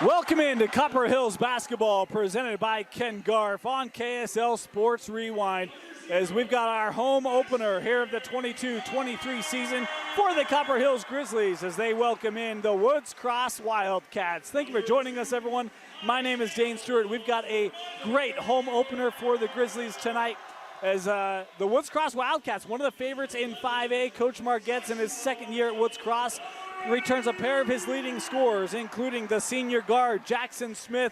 Welcome into Copper Hills basketball presented by Ken Garf on KSL Sports Rewind as we've got our home opener here of the 22-23 season for the Copper Hills Grizzlies as they welcome in the Woods Cross Wildcats. Thank you for joining us, everyone. My name is Dane Stewart. We've got a great home opener for the Grizzlies tonight as the Woods Cross Wildcats, one of the favorites in 5A. Coach Margette's in his second year at Woods Cross, returns a pair of his leading scorers, including the senior guard, Jackson Smith,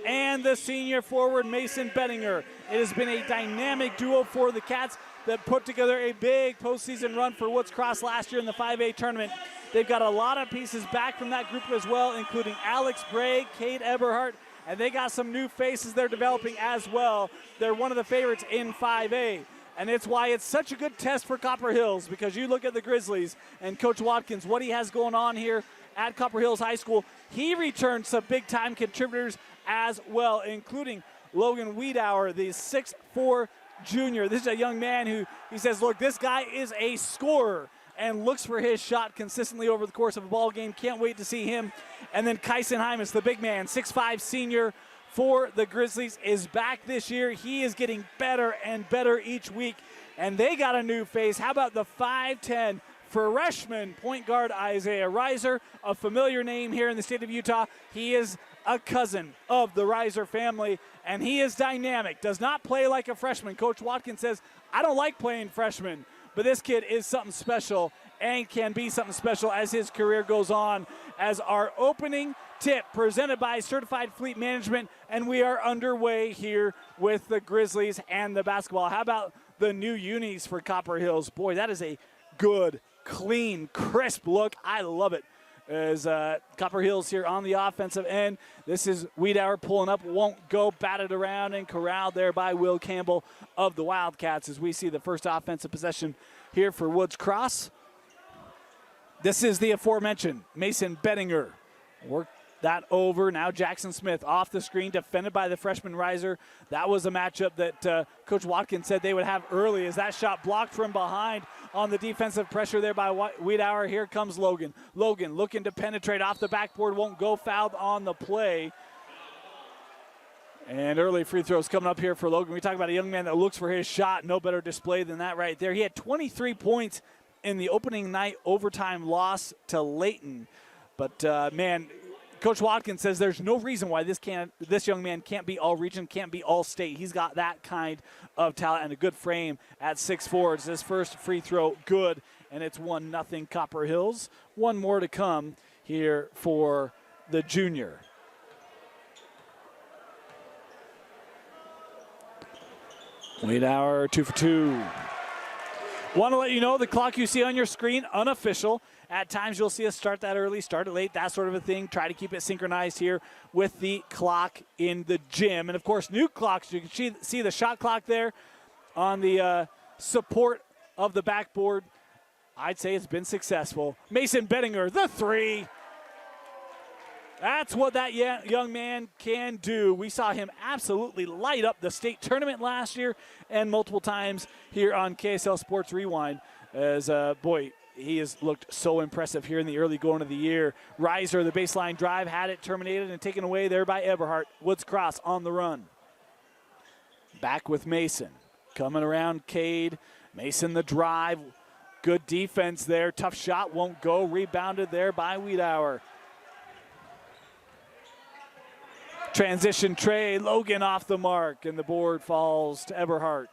and the senior forward, Mason Bettinger. It has been a dynamic duo for the Cats that put together a big postseason run for Woods Cross last year in the 5A tournament. They've got a lot of pieces back from that group as well, including Alex Bragg, Cade Eberhardt, and they got some new faces they're developing as well. They're one of the favorites in 5A. And it's why it's such a good test for Copper Hills, because you look at the Grizzlies and Coach Watkins, what he has going on here at Copper Hills High School. He returned some big-time contributors as well, including Logan Wiedauer, the 6'4 junior. This is a young man who, he says, look, this guy is a scorer and looks for his shot consistently over the course of a ball game. Can't wait to see him. And then Kyson Hymas, the big man, 6'5 senior, for the Grizzlies, is back this year. He is getting better and better each week, and they got a new face. How about the 5'10 freshman point guard Isaiah Reiser, a familiar name here in the state of Utah. He is a cousin of the Reiser family, and he is dynamic, does not play like a freshman. Coach Watkins says, I don't like playing freshmen, but this kid is something special and can be something special as his career goes on. As our opening tip presented by Certified Fleet Management, and we are underway here with the Grizzlies and the basketball. How about the new unis for Copper Hills? Boy, that is a good, clean, crisp look. I love it. As Copper Hills here on the offensive end. This is Wiedauer pulling up, won't go, batted around and corralled there by Will Campbell of the Wildcats as we see the first offensive possession here for Woods Cross. This is the aforementioned Mason Bettinger. Worked that over. Now Jackson Smith off the screen, defended by the freshman Reiser. That was a matchup that Coach Watkins said they would have early as that shot blocked from behind on the defensive pressure there by Wiedauer. Here comes Logan. Logan looking to penetrate off the backboard, won't go, fouled on the play. And early free throws coming up here for Logan. We talk about a young man that looks for his shot. No better display than that right there. He had 23 points in the opening night overtime loss to Layton. But, man, Coach Watkins says there's no reason why this young man can't be all region, can't be all state. He's got that kind of talent and a good frame at 6'4". It's his first free throw good, and it's 1-0 Copper Hills. One more to come here for the junior. Wiedauer 2 for 2. Want to let you know the clock you see on your screen, unofficial. At times you'll see us start that early, start it late, that sort of a thing. Try to keep it synchronized here with the clock in the gym. And, of course, new clocks. You can see the shot clock there on the support of the backboard. I'd say it's been successful. Mason Bettinger, the three. That's what that young man can do. We saw him absolutely light up the state tournament last year and multiple times here on KSL Sports Rewind. As, boy, he has looked so impressive here in the early going of the year. Reiser, the baseline drive, had it terminated and taken away there by Eberhardt. Woods Cross on the run. Back with Mason. Coming around Cade. Mason the drive. Good defense there. Tough shot, won't go. Rebounded there by Wiedauer. Transition tray, Logan off the mark, and the board falls to Eberhardt.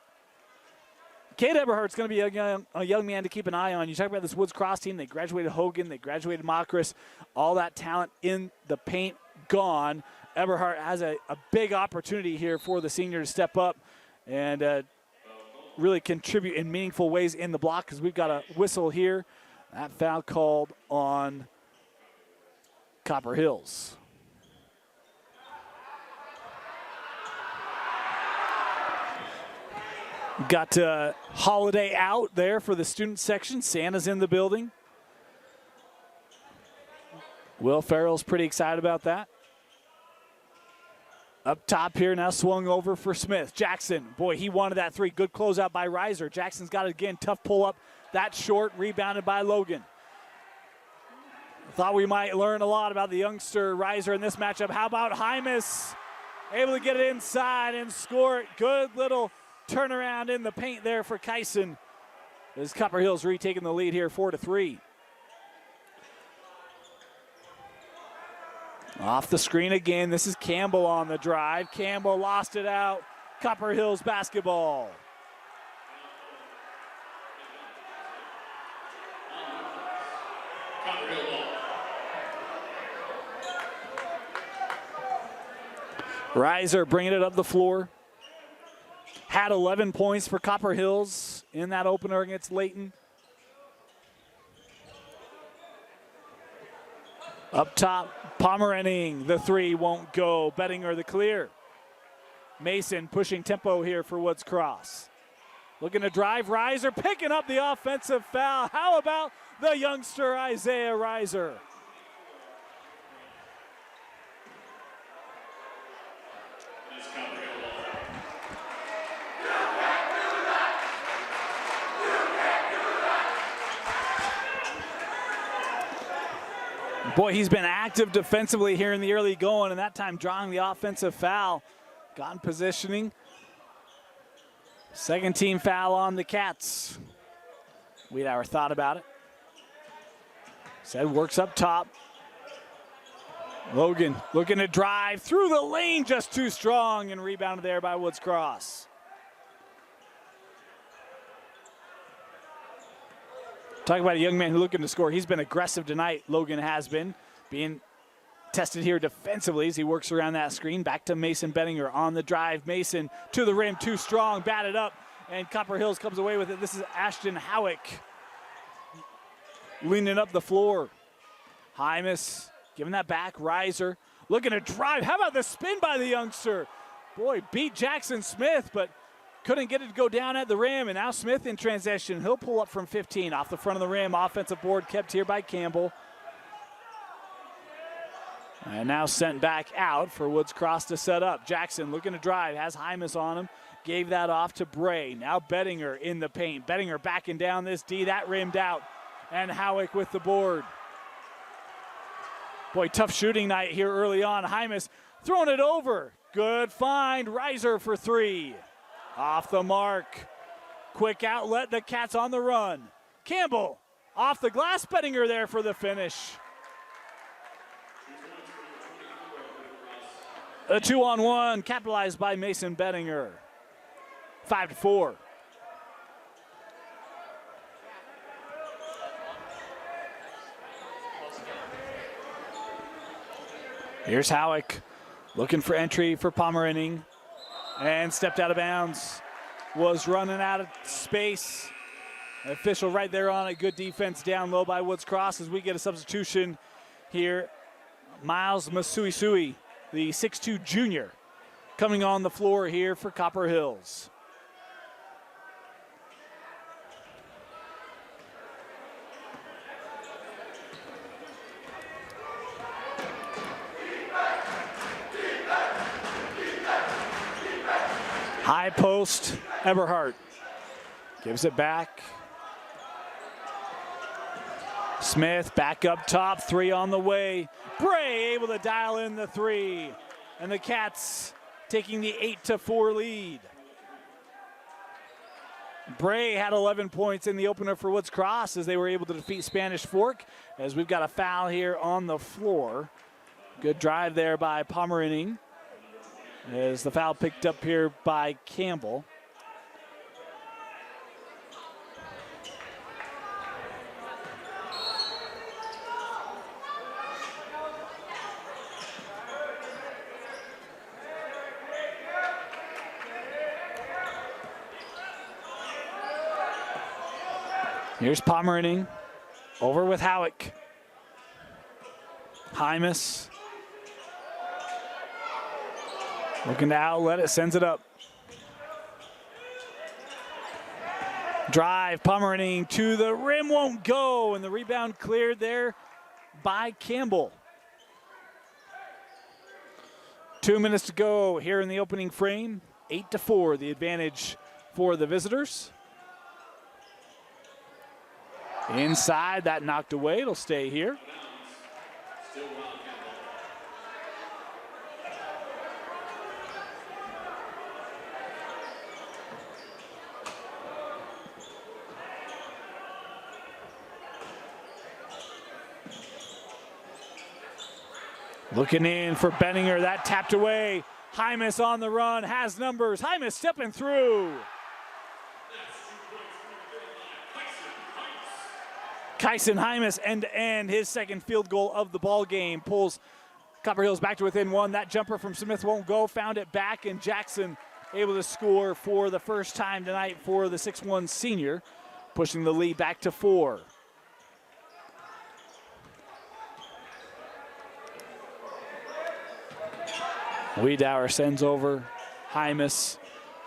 Cade Eberhardt's going to be a young man to keep an eye on. You talk about this Woods Cross team. They graduated Hogan. They graduated Makris. All that talent in the paint gone. Eberhardt has a big opportunity here for the senior to step up and really contribute in meaningful ways in the block because we've got a whistle here. That foul called on Copper Hills. Got Holiday out there for the student section. Santa's in the building. Will Farrell's pretty excited about that. Up top here now, swung over for Smith. Jackson, boy, he wanted that three. Good closeout by Reiser. Jackson's got it again. Tough pull up. That's short, rebounded by Logan. Thought we might learn a lot about the youngster riser in this matchup. How about Hymas? Able to get it inside and score it. Good little turnaround in the paint there for Kyson. As Copper Hills retaking the lead here 4-3. Off the screen again. This is Campbell on the drive. Campbell lost it out. Copper Hills basketball. Riser bringing it up the floor. Had 11 points for Copper Hills in that opener against Layton. Up top, Pomerening, the three won't go. Bettinger the clear. Mason pushing tempo here for Woods Cross. Looking to drive, Riser picking up the offensive foul. How about the youngster Isaiah Riser? Boy, he's been active defensively here in the early going, and that time drawing the offensive foul. Got in positioning. Second team foul on the Cats. Wiedauer thought about it. Said works up top. Logan looking to drive through the lane, just too strong, and rebounded there by Woods Cross. Talking about a young man who's looking to score. He's been aggressive tonight, Logan has been. Being tested here defensively as he works around that screen. Back to Mason Bettinger on the drive. Mason to the rim, too strong, batted up, and Copper Hills comes away with it. This is Ashton Howick leaning up the floor. Hymas giving that back. Riser looking to drive. How about the spin by the youngster? Boy, beat Jackson Smith, but couldn't get it to go down at the rim, and now Smith in transition. He'll pull up from 15 off the front of the rim. Offensive board kept here by Campbell. And now sent back out for Woods Cross to set up. Jackson looking to drive, has Hymas on him. Gave that off to Bray. Now Bettinger in the paint. Bettinger backing down this D. That rimmed out. And Howick with the board. Boy, tough shooting night here early on. Hymas throwing it over. Good find. Riser for three. Off the mark. Quick outlet. The Cats on the run. Campbell off the glass. Bettinger there for the finish. A 2-on-1 capitalized by Mason Bettinger. 5-4. Here's Howick looking for entry for Pomerening. And stepped out of bounds. Was running out of space. An official right there on it. Good defense down low by Woods Cross as we get a substitution here. Miles Masuisui, the 6'2 junior, coming on the floor here for Copper Hills. High post, Eberhardt gives it back. Smith back up top, three on the way. Bray able to dial in the three. And the Cats taking the 8-4 lead. Bray had 11 points in the opener for Woods Cross as they were able to defeat Spanish Fork. As we've got a foul here on the floor. Good drive there by Pomerening. As the foul picked up here by Campbell. Here's Pomerening over with Howick. Hymas looking to outlet it, sends it up. Drive, Pomerening to the rim, won't go, and the rebound cleared there by Campbell. 2 minutes to go here in the opening frame. 8-4, the advantage for the visitors. Inside, that knocked away, it'll stay here. Looking in for Benninger, that tapped away. Hymas on the run, has numbers. Hymas stepping through. Kyson Hymas end-to-end, his second field goal of the ball game, pulls Copper Hills back to within one. That jumper from Smith won't go, found it back, and Jackson able to score for the first time tonight for the 6'1 senior, pushing the lead back to 4. Wiedauer sends over Hymas,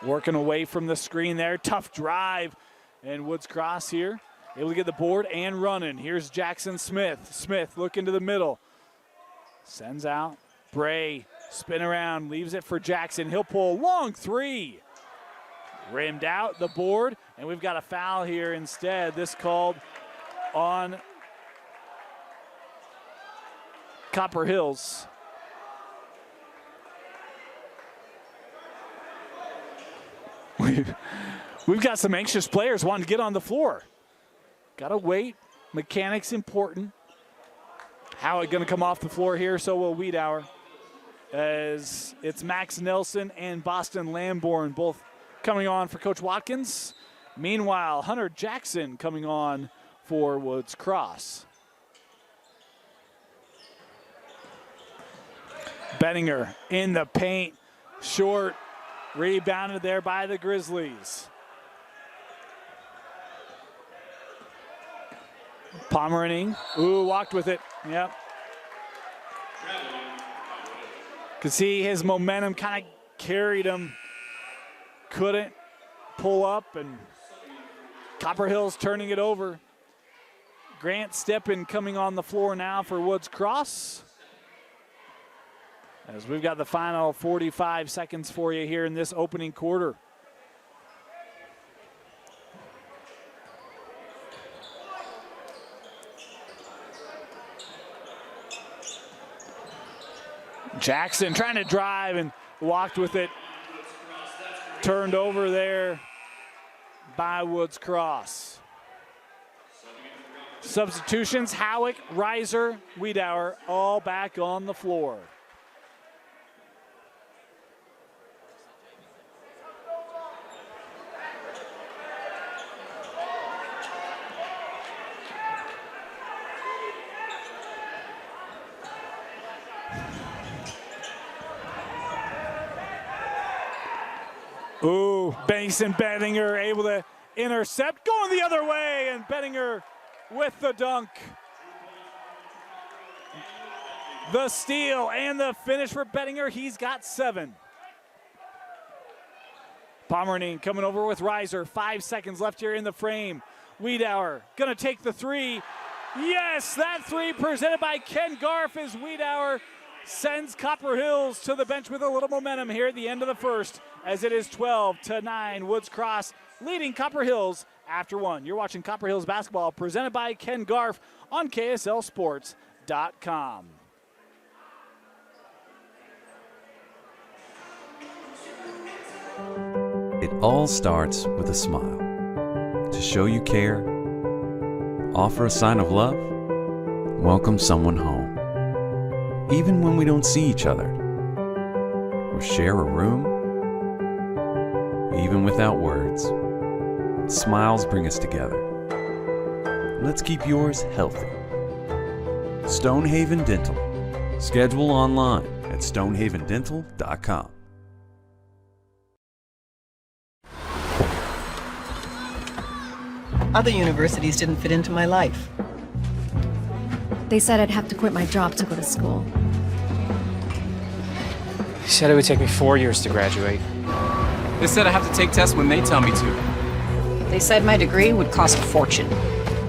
working away from the screen there. Tough drive, and Woods Cross here, able to get the board and running. Here's Jackson Smith. Smith look into the middle. Sends out. Bray, spin around, leaves it for Jackson. He'll pull a long 3. Rimmed out the board, and we've got a foul here instead. This called on Copper Hills. We've got some anxious players wanting to get on the floor. Got to wait. Mechanics important. How it going to come off the floor here, so will Wiedauer. As it's Max Nelson and Boston Lamborn both coming on for Coach Watkins. Meanwhile, Hunter Jackson coming on for Woods Cross. Benninger in the paint, short, rebounded there by the Grizzlies. Pomeranian, walked with it, yep. Could see his momentum kind of carried him. Couldn't pull up, and Copper Hills turning it over. Grant Steppen coming on the floor now for Woods Cross. As we've got the final 45 seconds for you here in this opening quarter. Jackson trying to drive and walked with it. Turned over there by Woods Cross. Substitutions, Howick, Reiser, Wiedauer, all back on the floor. Mason Benninger able to intercept, going the other way, and Benninger with the dunk. The steal and the finish for Benninger. He's got 7. Pomeranian coming over with Reiser. 5 seconds left here in the frame. Wiedauer gonna take the 3. Yes, that 3 presented by Ken Garf as Wiedauer sends Copper Hills to the bench with a little momentum here at the end of the first, as it is 12-9. Woods Cross leading Copper Hills after 1. You're watching Copper Hills basketball presented by Ken Garf on KSLSports.com. It all starts with a smile. To show you care, offer a sign of love, welcome someone home. Even when we don't see each other, or share a room, even without words, smiles bring us together. Let's keep yours healthy. Stonehaven Dental. Schedule online at stonehavendental.com. Other universities didn't fit into my life. They said I'd have to quit my job to go to school. They said it would take me 4 years to graduate. They said I have to take tests when they tell me to. They said my degree would cost a fortune.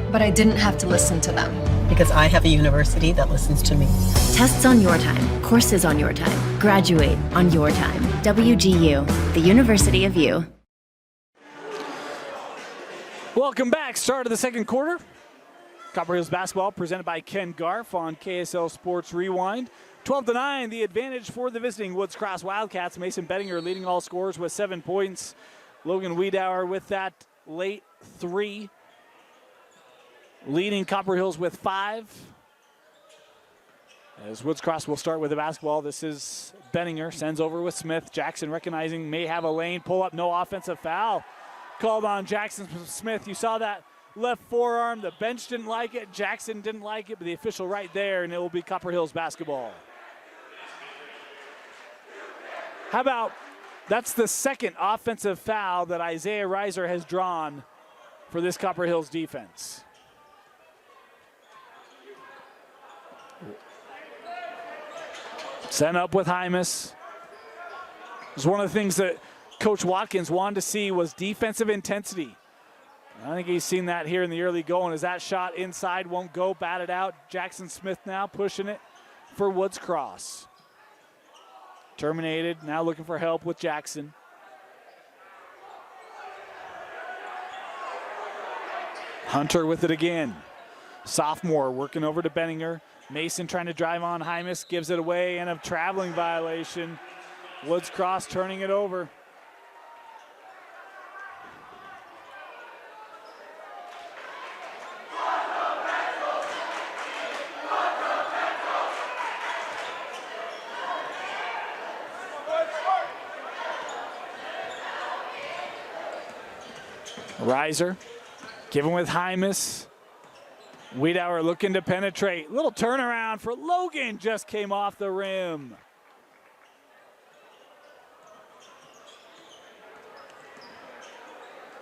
But I didn't have to listen to them. Because I have a university that listens to me. Tests on your time, courses on your time, graduate on your time. WGU, the University of You. Welcome back. Start of the second quarter. Copper Hills basketball presented by Ken Garf on KSL Sports Rewind. 12-9, the advantage for the visiting Woods Cross Wildcats. Mason Benninger leading all scorers with 7 points. Logan Wiedauer with that late 3. Leading Copper Hills with 5. As Woods Cross will start with the basketball. This is Benninger, sends over with Smith. Jackson recognizing may have a lane, pull up, no offensive foul. Called on Jackson Smith. You saw that left forearm. The bench didn't like it. Jackson didn't like it, but the official right there, and it will be Copper Hills basketball. How about, that's the second offensive foul that Isaiah Reiser has drawn for this Copper Hills defense. Sent up with Hymas. It was one of the things that Coach Watkins wanted to see was defensive intensity. I think he's seen that here in the early going as that shot inside won't go, batted out. Jackson Smith now pushing it for Woods Cross. Terminated, now looking for help with Jackson. Hunter with it again. Sophomore working over to Benninger. Mason trying to drive on Hymas, gives it away, and a traveling violation. Woods Cross turning it over. Reiser, giving with Hymas. Wiedauer looking to penetrate. Little turnaround for Logan, just came off the rim.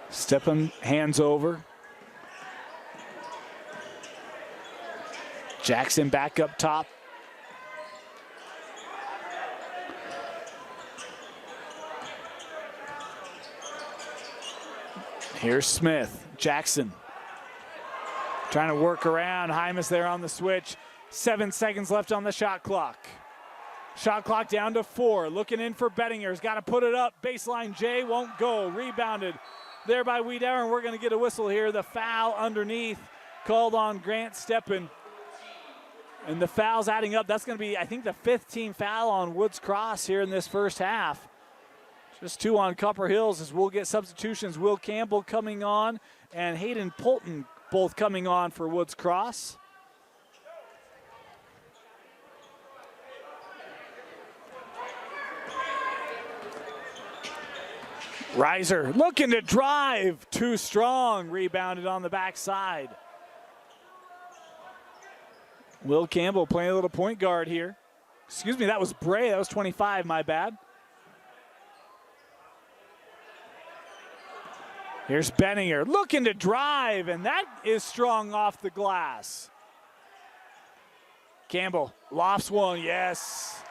Steppen hands over. Jackson back up top. Here's Smith, Jackson. Trying to work around, Hymas there on the switch. 7 seconds left on the shot clock. Shot clock down to 4, looking in for Bettinger's, got to put it up. Baseline J won't go, rebounded there by Wiedauer, and we're gonna get a whistle here. The foul underneath, called on Grant Steppen. And the foul's adding up. That's gonna be, I think, the 5th team foul on Woods Cross here in this first half. Just 2 on Copper Hills as we'll get substitutions. Will Campbell coming on and Hayden Polton both coming on for Woods Cross. Reiser looking to drive, too strong, rebounded on the backside. Will Campbell playing a little point guard here. Excuse me, that was Bray, that was 25, my bad. Here's Benninger looking to drive, and that is strong off the glass. Campbell lofts one, yes.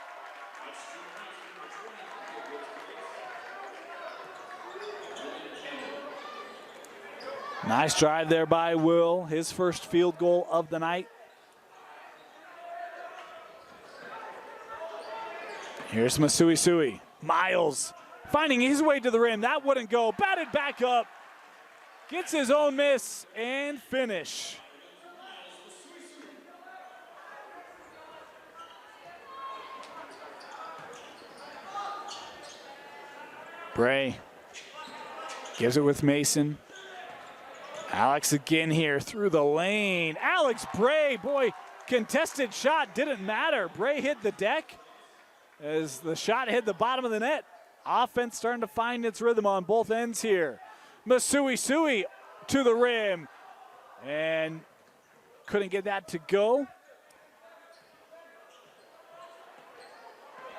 Nice drive there by Will, his first field goal of the night. Here's Masuisui. Miles finding his way to the rim. That wouldn't go. Batted back up. Gets his own miss and finish. Bray gives it with Mason. Alex again here through the lane. Alex Bray, boy, contested shot didn't matter. Bray hit the deck as the shot hit the bottom of the net. Offense starting to find its rhythm on both ends here. Masuisui to the rim and couldn't get that to go.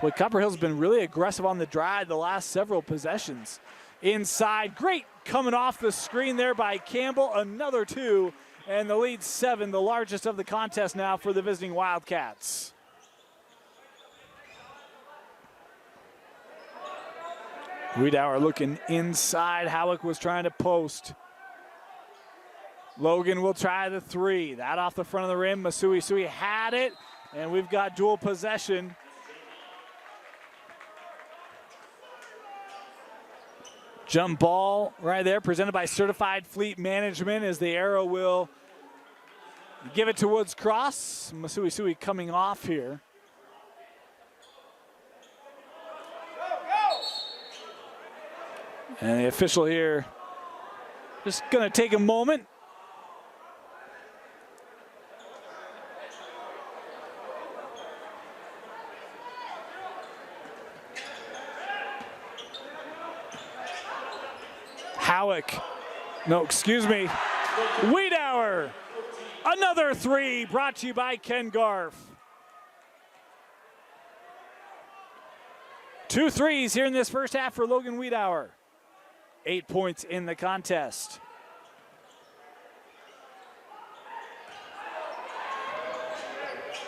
Boy, Copper Hill's been really aggressive on the drive the last several possessions. Inside, great coming off the screen there by Campbell, another 2, and the lead 7, the largest of the contest now for the visiting Wildcats. Wiedauer looking inside. Howick was trying to post. Logan will try the 3. That off the front of the rim. Masuisui had it, and we've got dual possession. Jump ball right there, presented by Certified Fleet Management, as the arrow will give it to Woods Cross. Masuisui coming off here. And the official here just gonna take a moment. Howick. No, excuse me. Wiedauer. Another three brought to you by Ken Garf. 2 threes here in this first half for Logan Wiedauer. 8 points in the contest.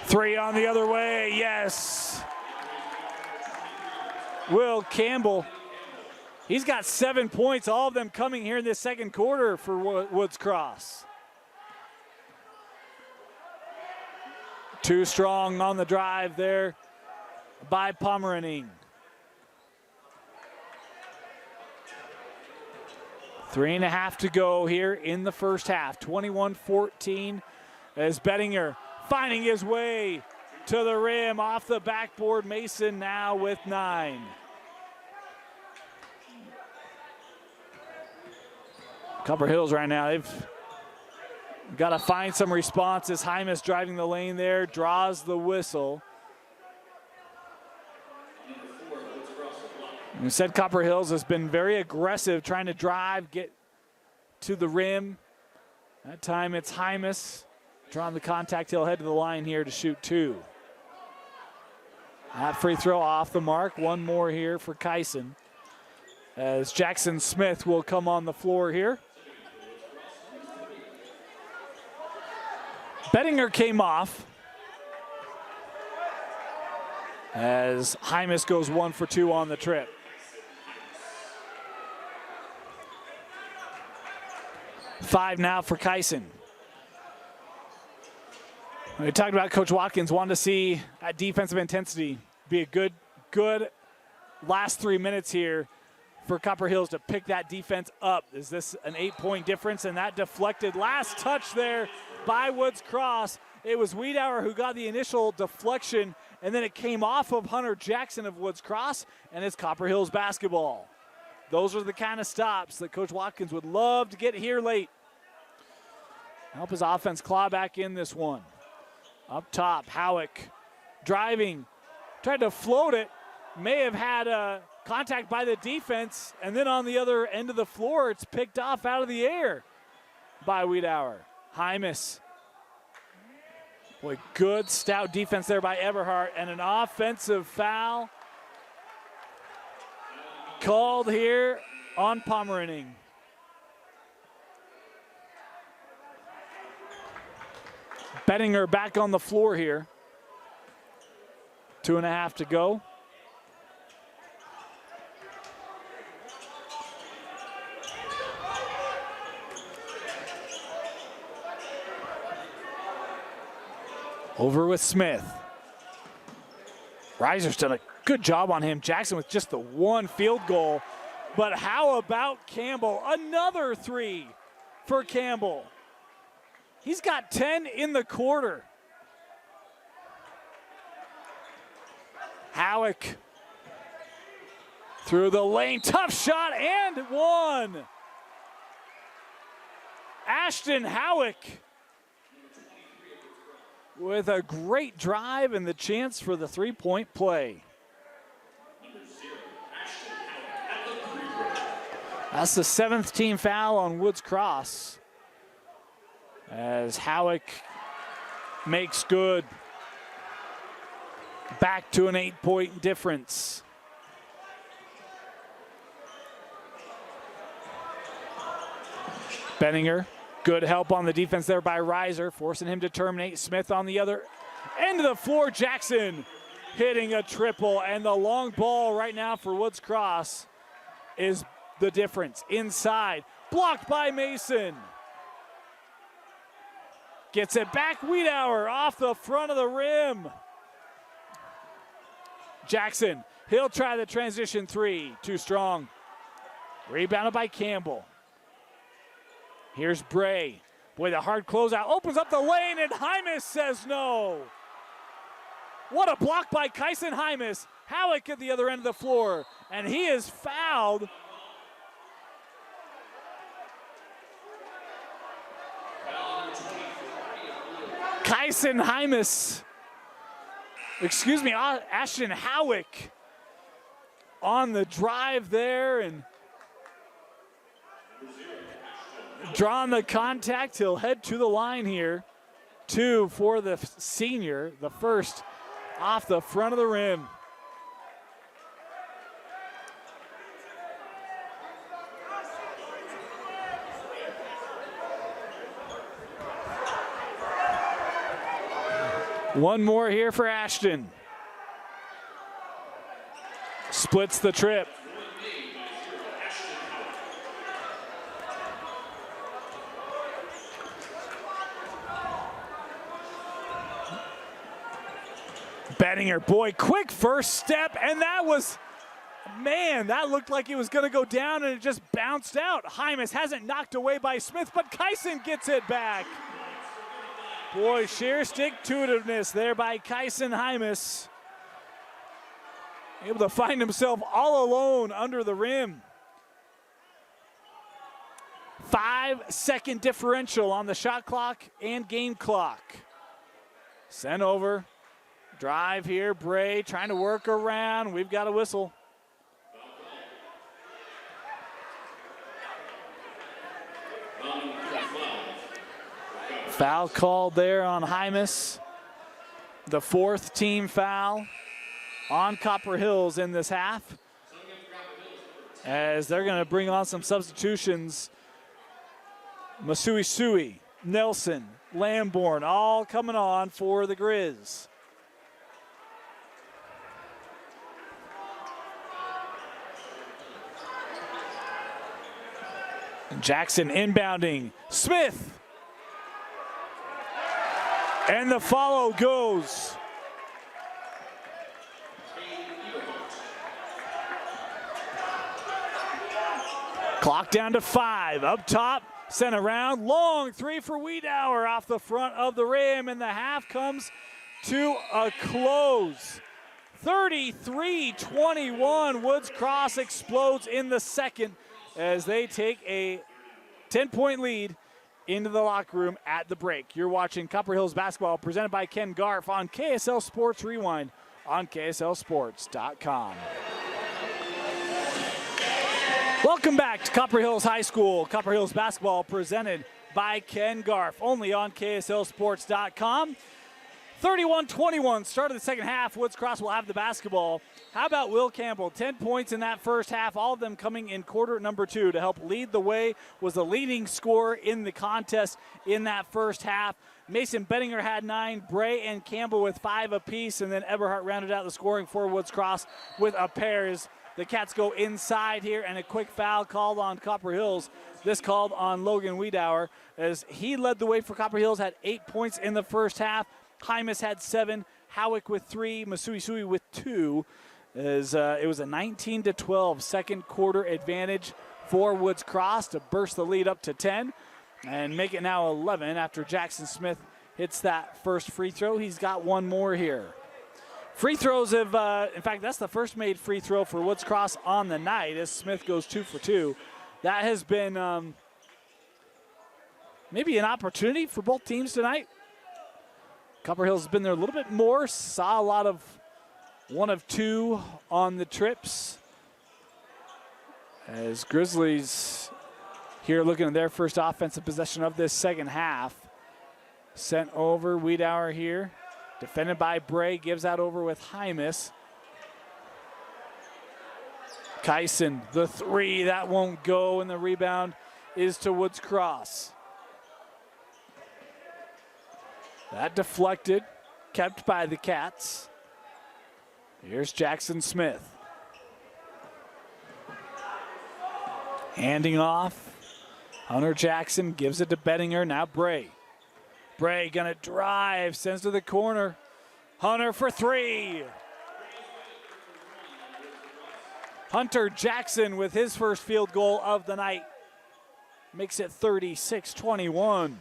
Three on the other way, yes. Will Campbell, he's got 7 points, all of them coming here in this second quarter for Woods Cross. Too strong on the drive there by Pomeraning. 3.5 to go here in the first half. 21-14 as Bettinger finding his way to the rim off the backboard. Mason now with 9. Copper Hills right now, they've got to find some responses. Hymas driving the lane there, draws the whistle. You said Copper Hills has been very aggressive, trying to drive, get to the rim. That time it's Hymas drawing the contact. He'll head to the line here to shoot 2. That free throw off the mark. One more here for Kyson, as Jackson Smith will come on the floor here. Bettinger came off as Hymas goes 1 for 2 on the trip. Five now for Kyson. We talked about Coach Watkins wanting to see that defensive intensity be a good last 3 minutes here for Copper Hills to pick that defense up. Is this an 8-point difference? And that deflected last touch there by Woods Cross. It was Wiedauer who got the initial deflection, and then it came off of Hunter Jackson of Woods Cross, and it's Copper Hills basketball. Those are the kind of stops that Coach Watkins would love to get here late. Help his offense claw back in this one. Up top, Howick driving, tried to float it, may have had a contact by the defense, and then on the other end of the floor, it's picked off out of the air by Wiedauer. Hymas. Boy, good stout defense there by Everhart, and an offensive foul called here on Pomeraning. Bettinger back on the floor here. 2.5 to go. Over with Smith. Reiser's done a good job on him. Jackson with just the 1 field goal. But how about Campbell? Another 3 for Campbell. He's got 10 in the quarter. Howick through the lane. Tough shot and 1. Ashton Howick with a great drive and the chance for the 3-point play. That's the 7th team foul on Woods Cross, as Howick makes good. Back to an 8-point difference. Bettinger, good help on the defense there by Reiser, forcing him to terminate. Smith on the other end of the floor. Jackson hitting a triple, and the long ball right now for Woods Cross is the difference. Inside, blocked by Mason. Gets it back, Wiedauer off the front of the rim. Jackson, he'll try the transition 3, too strong. Rebounded by Campbell. Here's Bray. Boy, the hard closeout opens up the lane, and Hymas says no. What a block by Kyson Hymas. Howick at the other end of the floor, and he is fouled. Kyson Hymas, excuse me, Ashton Howick on the drive there, and Drawing the contact, he'll head to the line here. 2 for the senior, the first off the front of the rim. One more here for Ashton. Splits the trip. Bettinger, boy, quick first step, and that was, man, that looked like it was going to go down, and it just bounced out. Hymas hasn't knocked away by Smith, but Kyson gets it back. Boy, sheer stick-to-itiveness there by Kyson Hymas. Able to find himself all alone under the rim. 5-second differential on the shot clock and game clock. Sent over. Drive here, Bray trying to work around. We've got a whistle. Foul called there on Hymas. The 4th team foul on Copper Hills in this half. As they're going to bring on some substitutions. Masui, Nelson, Lamborn, all coming on for the Grizz. Jackson inbounding. Smith. And the follow goes. Clock down to 5. Up top, sent around. Long 3 for Wiedauer off the front of the rim. And the half comes to a close. 33-21. Woods Cross explodes in the second as they take a 10-point lead into the locker room at the break. You're watching Copper Hills basketball presented by Ken Garf on KSL Sports Rewind on KSLSports.com. Welcome back to Copper Hills High School. Copper Hills basketball presented by Ken Garf, only on KSLSports.com. 31-21, start of the second half. Woods Cross will have the basketball. How about Will Campbell? 10 points in that first half, all of them coming in quarter number 2 to help lead the way. Was the leading scorer in the contest in that first half. Mason Bettinger had 9, Bray and Campbell with 5 apiece, and then Eberhardt rounded out the scoring for Woods Cross with a pair. As the Cats go inside here, and a quick foul called on Copper Hills. This called on Logan Wiedauer as he led the way for Copper Hills, had 8 points in the first half. Hymas had 7, Howick with 3, Masui with 2. As it was a 19-12 second quarter advantage for Woods Cross to burst the lead up to 10 and make it now 11 after Jackson Smith hits that first free throw. He's got one more here. Free throws have, in fact, that's the first made free throw for Woods Cross on the night as Smith goes 2 for 2. That has been maybe an opportunity for both teams tonight. Copper Hills has been there a little bit more. Saw a lot of 1 of 2 on the trips. As Grizzlies here looking at their first offensive possession of this second half. Sent over, Wiedauer here. Defended by Bray, gives that over with Hymas. Kyson, the 3, that won't go, and the rebound is to Woods Cross. That deflected, kept by the Cats. Here's Jackson Smith. Handing off. Hunter Jackson gives it to Bettinger, now Bray. Bray gonna drive, sends to the corner. Hunter for 3. Hunter Jackson with his first field goal of the night. Makes it 36-21.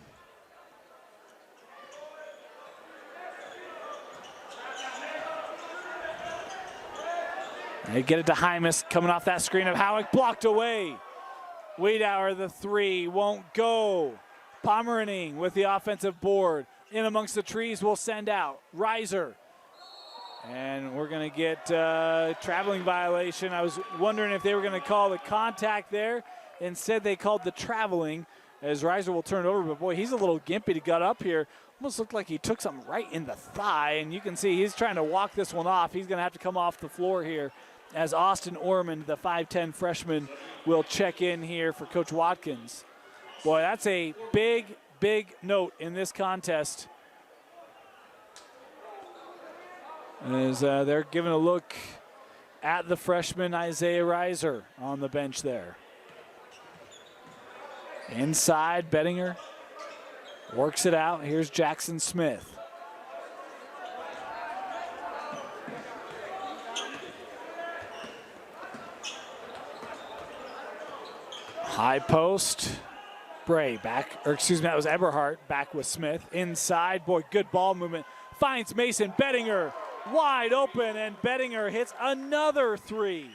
They get it to Hymas, coming off that screen of Howick, blocked away. Wiedauer, the 3, won't go. Pomeraning with the offensive board. In amongst the trees will send out. Reiser. And we're going to get traveling violation. I was wondering if they were going to call the contact there. Instead, they called the traveling as Reiser will turn it over. But, boy, he's a little gimpy to gut up here. Almost looked like he took something right in the thigh, and you can see he's trying to walk this one off. He's going to have to come off the floor here as Austin Ormond, the 5'10 freshman, will check in here for Coach Watkins. Boy, that's a big, big note in this contest. As they're giving a look at the freshman Isaiah Reiser on the bench there. Inside, Bettinger works it out. Here's Jackson Smith. High post. Bray back, or excuse me, that was Eberhardt back with Smith. Inside, boy, good ball movement. Finds Mason Bettinger wide open, and Bettinger hits another three.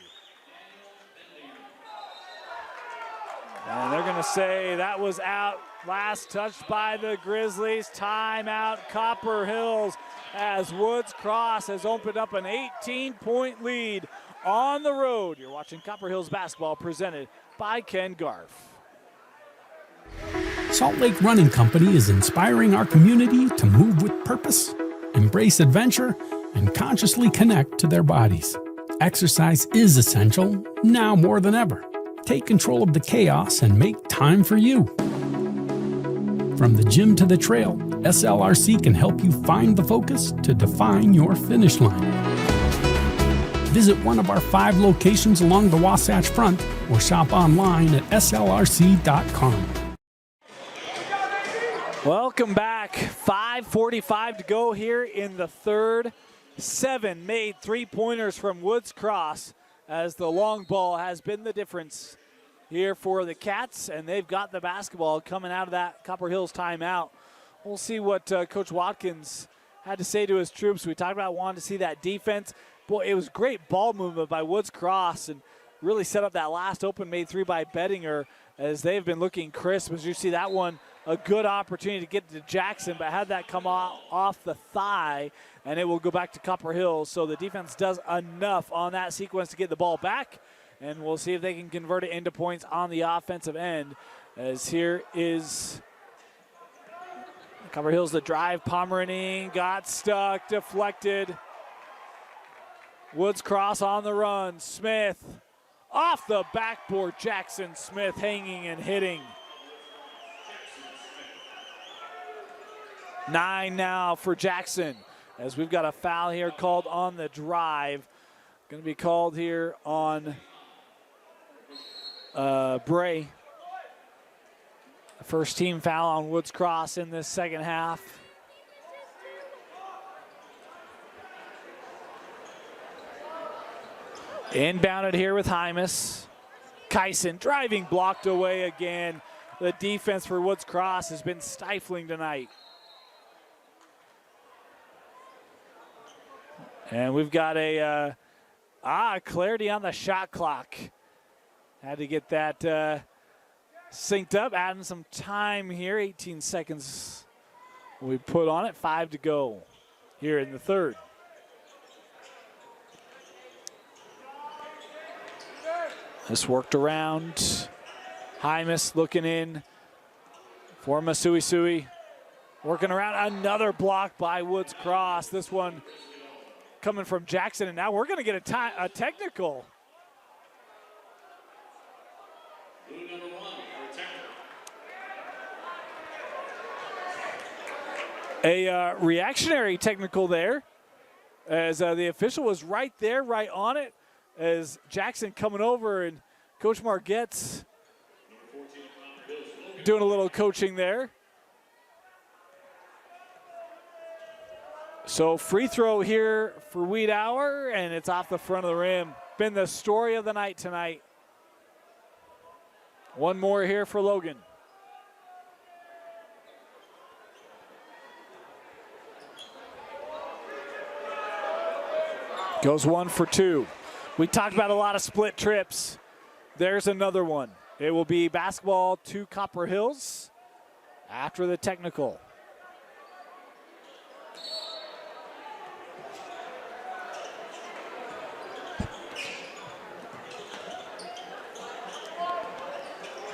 And they're going to say that was out. Last touched by the Grizzlies. Timeout, Copper Hills, as Woods Cross has opened up an 18-point lead on the road. You're watching Copper Hills basketball presented by Ken Garf. Salt Lake Running Company is inspiring our community to move with purpose, embrace adventure, and consciously connect to their bodies. Exercise is essential, now more than ever. Take control of the chaos and make time for you. From the gym to the trail, SLRC can help you find the focus to define your finish line. Visit one of our 5 locations along the Wasatch Front or shop online at slrc.com. Welcome back. 5:45 to go here in the third. 7 made three-pointers from Woods Cross, as the long ball has been the difference here for the Cats, and they've got the basketball coming out of that Copper Hills timeout. We'll see what Coach Watkins had to say to his troops. We talked about wanting to see that defense. Boy, it was great ball movement by Woods Cross and really set up that last open made three by Bettinger, as they've been looking crisp. As you see that one, a good opportunity to get to Jackson, but had that come off the thigh, and it will go back to Copper Hills. So the defense does enough on that sequence to get the ball back, and we'll see if they can convert it into points on the offensive end. As here is Copper Hills, the drive. Pomeranian got stuck, deflected. Woods Cross on the run. Smith off the backboard. Jackson Smith hanging and hitting. 9 now for Jackson, as we've got a foul here called on the drive. Going to be called here on Bray. First team foul on Woods Cross in this second half. Inbounded here with Hymas. Kyson driving, blocked away again. The defense for Woods Cross has been stifling tonight. And we've got a clarity on the shot clock. Had to get that synced up, adding some time here. 18 seconds we put on it. 5 to go here in the third. This worked around. Hymas looking in for Masuisui. Working around, another block by Woods Cross. This one coming from Jackson, and now we're going to get a technical. A reactionary technical there, as the official was right there, right on it, as Jackson coming over, and Coach Margette's doing a little coaching there. So free throw here for Wiedauer, and it's off the front of the rim. Been the story of the night tonight. One more here for Logan. Goes 1 for 2. We talked about a lot of split trips. There's another one. It will be basketball to Copper Hills after the technical.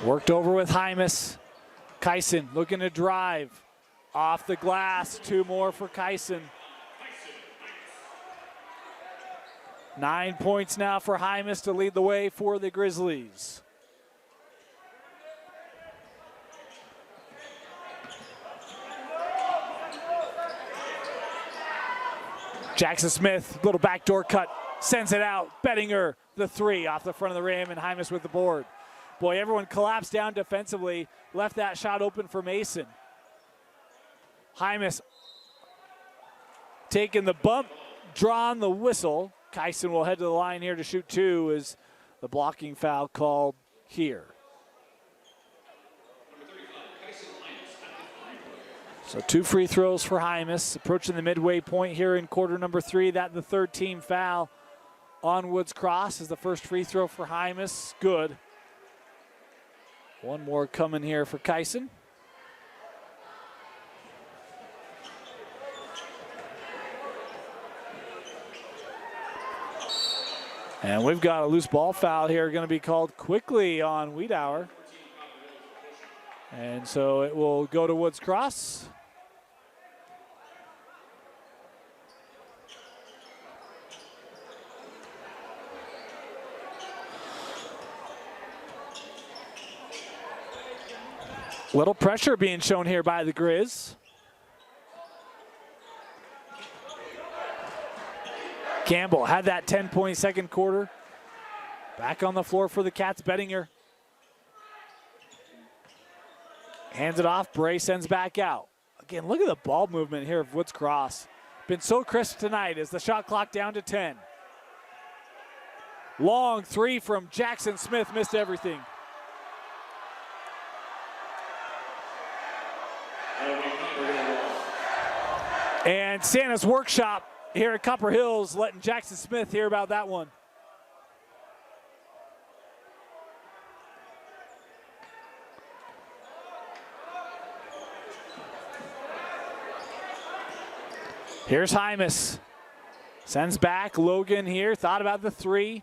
Worked over with Hymas. Kyson looking to drive. Off the glass, 2 more for Kyson. 9 points now for Hymas to lead the way for the Grizzlies. Jackson Smith, little backdoor cut, sends it out. Bettinger, the 3 off the front of the rim, and Hymas with the board. Boy, everyone collapsed down defensively, left that shot open for Mason. Hymas taking the bump, drawing the whistle. Kyson will head to the line here to shoot 2 as the blocking foul called here. So 2 free throws for Hymas, approaching the midway point here in quarter number 3. That the 3rd team foul on Woods Cross is the first free throw for Hymas. Good. 1 more coming here for Kyson. And we've got a loose ball foul here going to be called quickly on Wiedauer. And so it will go to Woods Cross. Little pressure being shown here by the Grizz. Campbell had that 10-point second quarter. Back on the floor for the Cats, Bettinger. Hands it off, Bray sends back out. Again, look at the ball movement here of Woods Cross. Been so crisp tonight as the shot clock down to 10. Long 3 from Jackson Smith, missed everything. And Santa's Workshop here at Copper Hills letting Jackson Smith hear about that one. Here's Hymas. Sends back. Logan here. Thought about the 3.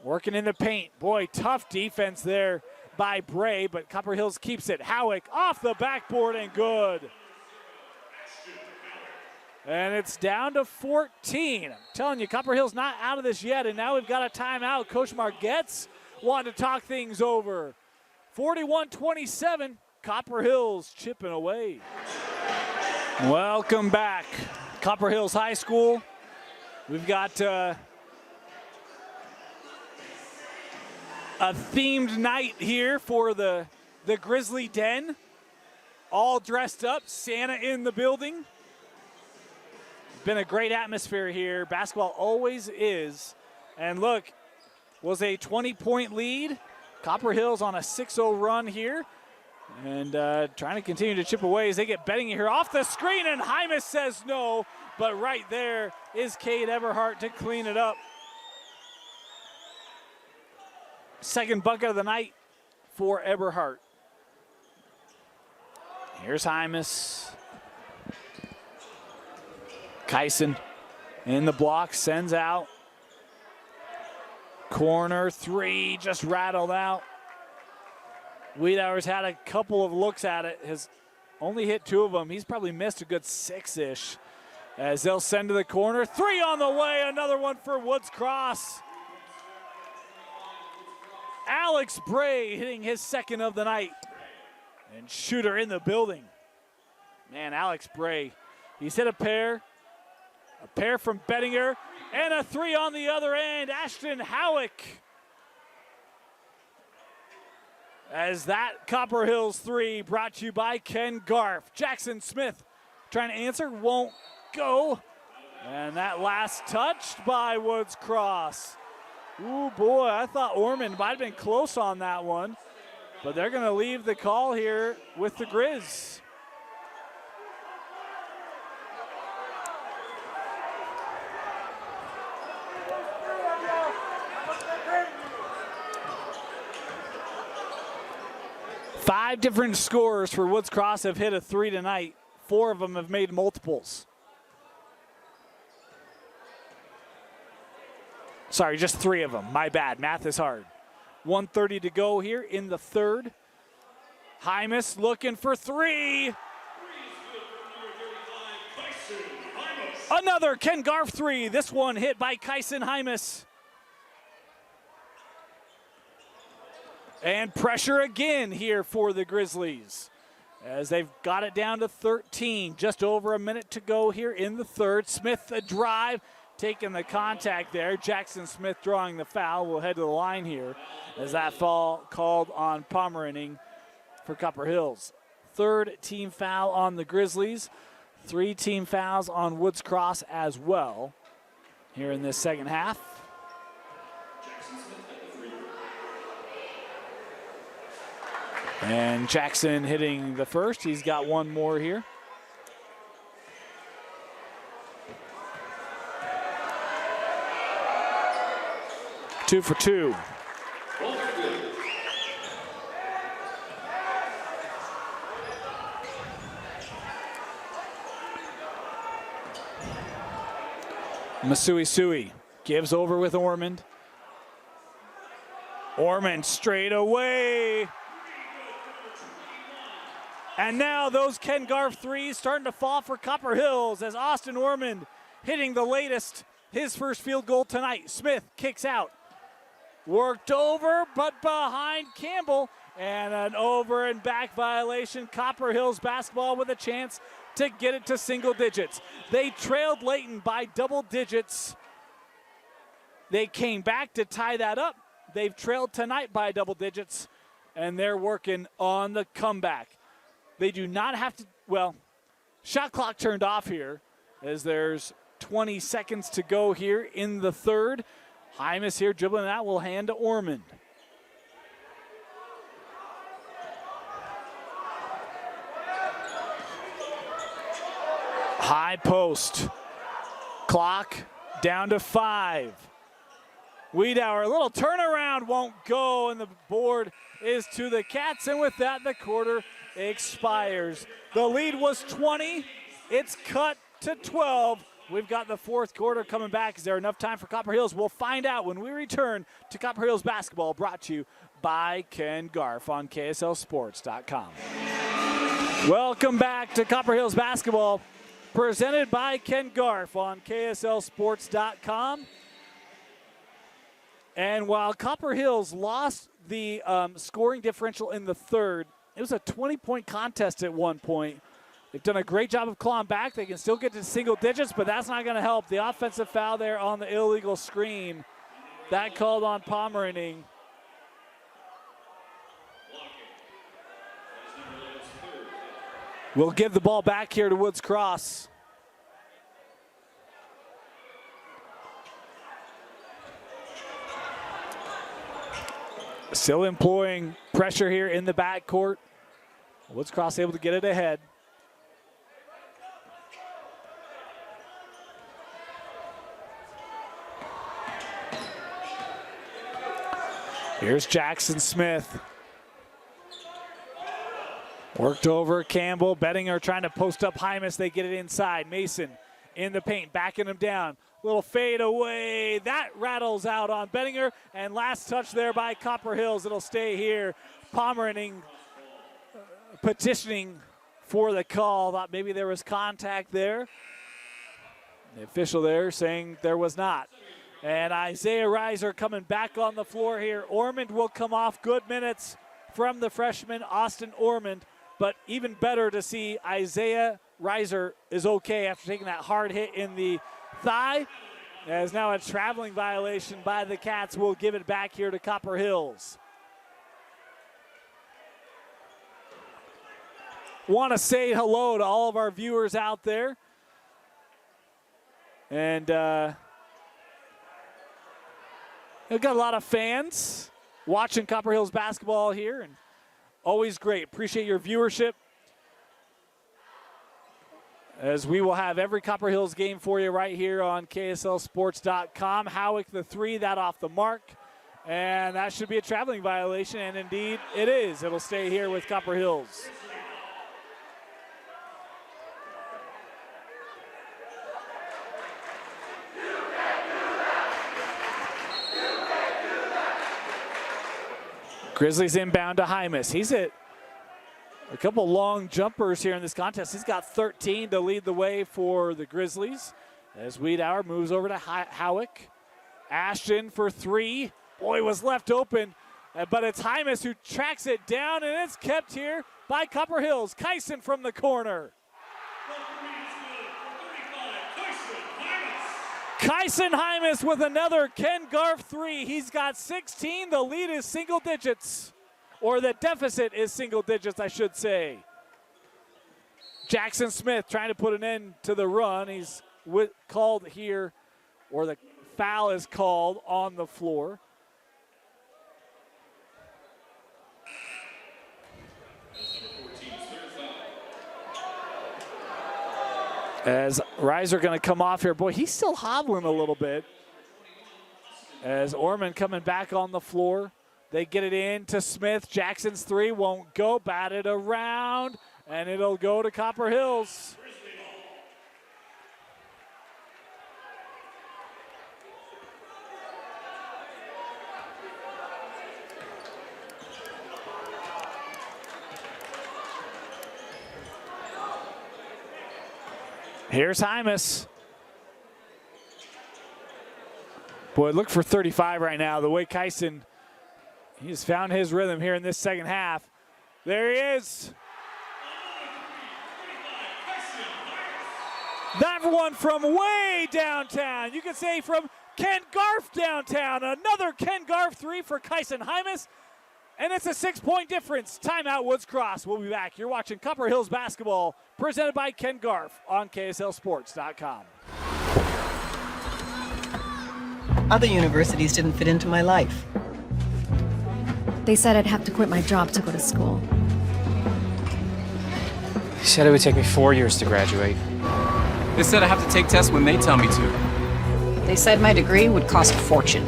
Working in the paint. Boy, tough defense there by Bray, but Copper Hills keeps it. Howick off the backboard and good. And it's down to 14. I'm telling you, Copper Hills not out of this yet, and now we've got a timeout. Coach Margette's wanting to talk things over. 41-27, Copper Hills chipping away. Welcome back, Copper Hills High School. We've got a themed night here for the Grizzly Den. All dressed up, Santa in the building. Been a great atmosphere here. Basketball always is. And look, was a 20-point lead. Copper Hills on a 6-0 run here. And trying to continue to chip away as they get Bettinger here off the screen, and Hymas says no. But right there is Cade Eberhardt to clean it up. Second bucket of the night for Eberhardt. Here's Hymas. Kyson in the block, sends out. Corner 3, just rattled out. Wiedauer's had a couple of looks at it, has only hit 2 of them. He's probably missed a good 6-ish. As they'll send to the corner. 3 on the way, another one for Woods Cross. Alex Bray hitting his 2nd of the night. And shooter in the building. Man, Alex Bray, he's hit a pair from Bettinger, and a 3 on the other end, Ashton Howick. As that Copper Hills 3 brought to you by Ken Garf. Jackson Smith trying to answer, won't go. And that last touched by Woods Cross. Ooh, boy, I thought Ormond might have been close on that one. But they're going to leave the call here with the Grizz. Five different scorers for Woods Cross have hit a 3 tonight. 4 of them have made multiples. Sorry, just 3 of them. My bad. Math is hard. 1:30 to go here in the 3rd. Hymas looking for three. Another Ken Garf three. This one hit by Kyson Hymas. And pressure again here for the Grizzlies as they've got it down to 13. Just over a minute to go here in the third. Smith a drive, taking the contact there. Jackson Smith drawing the foul. We'll head to the line here as that foul called on Pomeraning for Copper Hills. Third team foul on the Grizzlies. 3 team fouls on Woods Cross as well here in this second half. And Jackson hitting the first. He's got one more here. Two for two. Masui Sui gives over with Ormond. Ormond straight away. And now those Ken Garf threes starting to fall for Copper Hills as Austin Ormond hitting the latest, his first field goal tonight. Smith kicks out. Worked over, but behind Campbell. And an over and back violation. Copper Hills basketball with a chance to get it to single digits. They trailed Layton by double digits. They came back to tie that up. They've trailed tonight by double digits, and they're working on the comeback. They do not have to, well, shot clock turned off here as there's 20 seconds to go here in the third. Hymas here dribbling that, will hand to Ormond. High post. Clock down to 5. Wiedauer, a little turnaround won't go, and the board is to the Cats, and with that, the quarter expires. The lead was 20. It's cut to 12. We've got the fourth quarter coming back. Is there enough time for Copper Hills? We'll find out when we return to Copper Hills basketball, brought to you by Ken Garf on KSLSports.com. Welcome back to Copper Hills basketball, presented by Ken Garf on KSLSports.com. And while Copper Hills lost the scoring differential in the third, it was a 20-point contest at one point. They've done a great job of clawing back. They can still get to single digits, but that's not going to help. The offensive foul there on the illegal screen, that called on Pomeraning. We'll give the ball back here to Woods Cross. Still employing pressure here in the backcourt. Woods Cross able to get it ahead. Here's Jackson Smith. Worked over Campbell. Bettinger trying to post up Hymas. They get it inside. Mason in the paint, backing him down. Little fade away. That rattles out on Bettinger. And last touch there by Copper Hills. It'll stay here. Pomeraning petitioning for the call. Thought maybe there was contact there. The official there saying there was not. And Isaiah Reiser coming back on the floor here. Ormond will come off. Good minutes from the freshman, Austin Ormond. But even better to see Isaiah Reiser is okay after taking that hard hit in the thigh. As now a traveling violation by the Cats. Will give it back here to Copper Hills. Want to say hello to all of our viewers out there. And we've got a lot of fans watching Copper Hills basketball here, and always great. Appreciate your viewership, as we will have every Copper Hills game for you right here on KSLSports.com. Howick the three, that off the mark, and that should be a traveling violation, and indeed it is. It'll stay here with Copper Hills. Grizzlies inbound to Hymas. He's at A couple long jumpers here in this contest. He's got 13 to lead the way for the Grizzlies as Wiedauer moves over to Howick. Ashton for three. Boy, was left open, but it's Hymas who tracks it down, and it's kept here by Copper Hills. Kyson from the corner. Kyson Hymas with another Ken Garf three. He's got 16. The lead is single digits, or the deficit is single digits, I should say. Jackson Smith trying to put an end to the run. He's called here, or the foul is called on the floor. As Reiser going to come off here. Boy, he's still hobbling a little bit. As Orman coming back on the floor. They get it in to Smith. Jackson's three won't go. Batted around, and it'll go to Copper Hills. Here's Hymas. Boy, look for 35 right now. The way Kyson, he's found his rhythm here in this second half. There he is. That one from way downtown. You could say from Ken Garf downtown. Another Ken Garf three for Kyson Hymas. And it's a 6-point difference. Timeout, Woods Cross. We'll be back. You're watching Copper Hills basketball presented by Ken Garf on KSLSports.com. Other universities didn't fit into my life. They said I'd have to quit my job to go to school. They said it would take me 4 years to graduate. They said I have to take tests when they tell me to. They said my degree would cost a fortune.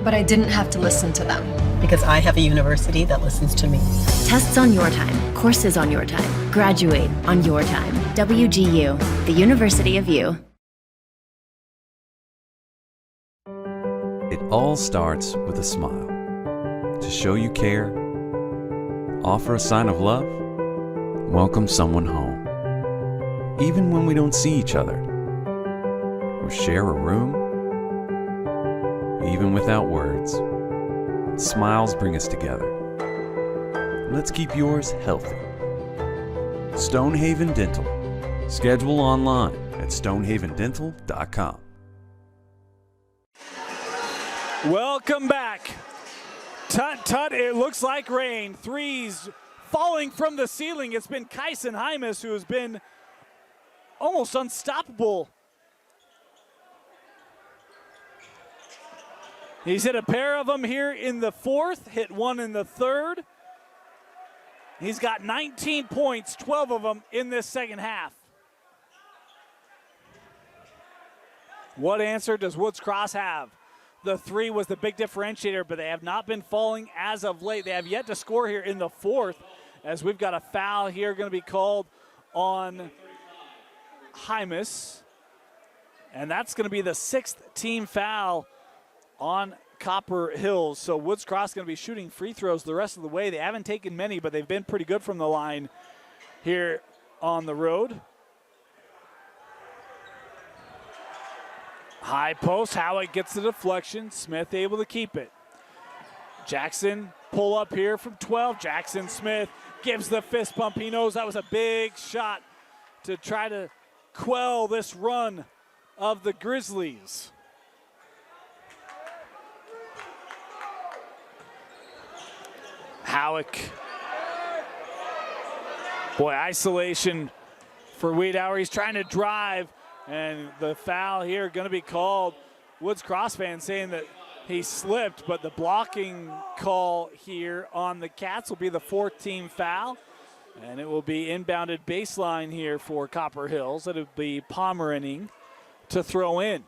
But I didn't have to listen to them. Because I have a university that listens to me. Tests on your time, courses on your time, graduate on your time. WGU, the University of You. It all starts with a smile. To show you care, offer a sign of love, welcome someone home. Even when we don't see each other, or share a room, even without words, smiles bring us together. Let's keep yours healthy. Stonehaven Dental. Schedule online at stonehavendental.com. Welcome back. Tut, tut, it looks like rain. Threes falling from the ceiling. It's been Kyson Hymas who has been almost unstoppable. He's hit a pair of them here in the fourth, hit one in the third. He's got 19 points, 12 of them in this second half. What answer does Woods Cross have? The three was the big differentiator, but they have not been falling as of late. They have yet to score here in the fourth, as we've got a foul here going to be called on Hymas. And that's going to be the sixth team foul on Copper Hills. So Woods Cross going to be shooting free throws the rest of the way. They haven't taken many, but they've been pretty good from the line here on the road. High post, Howick gets the deflection. Smith able to keep it. Jackson pull up here from 12. Jackson Smith gives the fist bump. He knows that was a big shot to try to quell this run of the Grizzlies. Howick. Boy, isolation for Wiedauer. He's trying to drive, and the foul here going to be called. Woods Cross fans saying that he slipped, but the blocking call here on the Cats will be the fourth team foul, and it will be inbounded baseline here for Copper Hills. It'll be Pomeraning to throw in.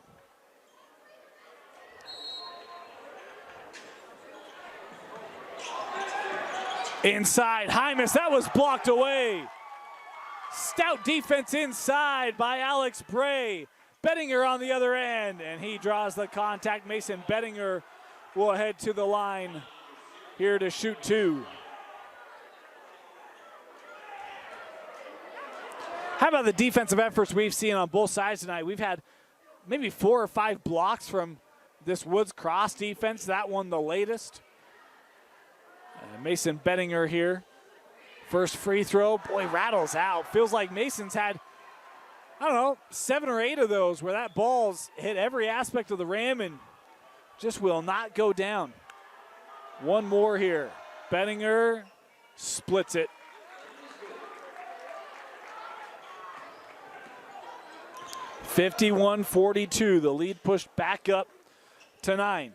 Inside, Hymas, that was blocked away. Stout defense inside by Alex Bray. Bettinger on the other end, and he draws the contact. Mason Bettinger will head to the line here to shoot two. How about the defensive efforts we've seen on both sides tonight? We've had maybe 4 or 5 blocks from this Woods Cross defense. That one the latest. Mason Bettinger here. First free throw. Boy, rattles out. Feels like Mason's had, I don't know, 7 or 8 of those where that ball's hit every aspect of the rim and just will not go down. One more here. Bettinger splits it. (51-42). The lead pushed back up to 9.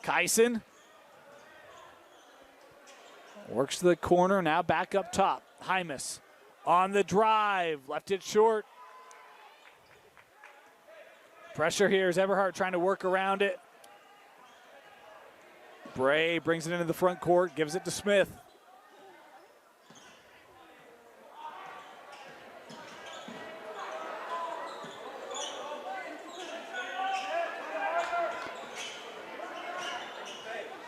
Kyson works to the corner, now back up top. Hymas on the drive, left it short. Pressure here as Everhart trying to work around it. Bray brings it into the front court, gives it to Smith.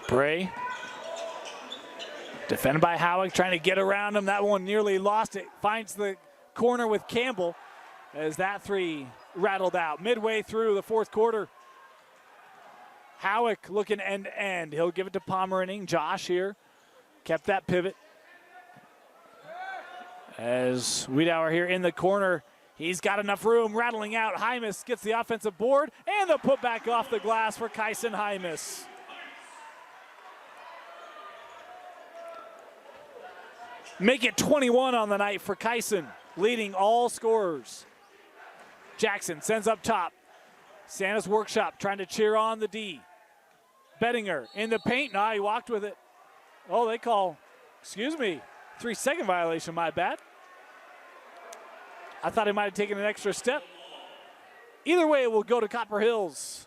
Bray, defended by Howick, trying to get around him. That one nearly lost it. Finds the corner with Campbell as that three rattled out. Midway through the fourth quarter, Howick looking end to end. He'll give it to Pomeraning. Josh here kept that pivot. As Wiedauer here in the corner, he's got enough room, rattling out. Hymas gets the offensive board and the putback off the glass for Kyson Hymas. Make it 21 on the night for Kyson, leading all scorers. Jackson sends up top. Santa's Workshop trying to cheer on the D. Bettinger in the paint. Nah, he walked with it. Oh, they call, 3-second violation, my bad. I thought he might have taken an extra step. Either way, it will go to Copper Hills.